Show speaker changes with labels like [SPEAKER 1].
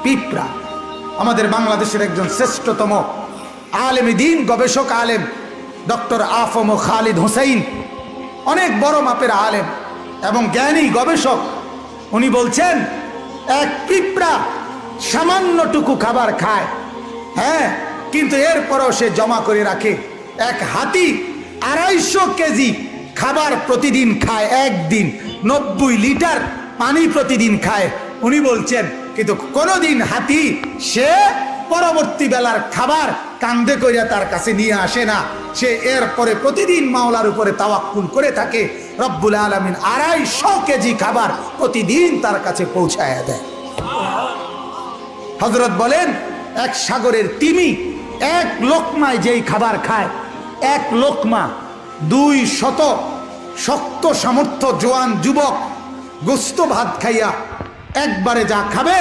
[SPEAKER 1] পিঁপড়া। আমাদের বাংলাদেশের একজন শ্রেষ্ঠতম আলেমে দ্বীন, গবেষক আলেম ডক্টর আফম খালিদ হুসাইন, অনেক বড় মাপের আলেম এবং জ্ঞানী গবেষক, উনি বলছেন এক পিঁপড়া সামান্যটুকু খাবার খায়, হ্যাঁ, কিন্তু এরপরও সে জমা করে রাখে। এক হাতি 250 কেজি খাবার প্রতিদিন খায়, একদিন 90 লিটার পানি প্রতিদিন খায়। উনি বলছেন কিন্তু কোনোদিন হাতি সে পরবর্তী বেলার খাবার কান্দে কইরা তার কাছে নিয়ে আসে না। সে এরপরে প্রতিদিন মাওলার উপরে তাওয়াক্কুল করে থাকে। রব্বুল আলামিন 250 কেজি খাবার প্রতিদিন তার কাছে পৌঁছায় দেয়। হযরত বলেন এক সাগরের তিমি এক লোকমায় যেই খাবার খায়, এক লোকমা 200 শক্ত সামর্থ্য জোয়ান যুবক গোস্ত ভাত খাইয়া একবারে যা খাবে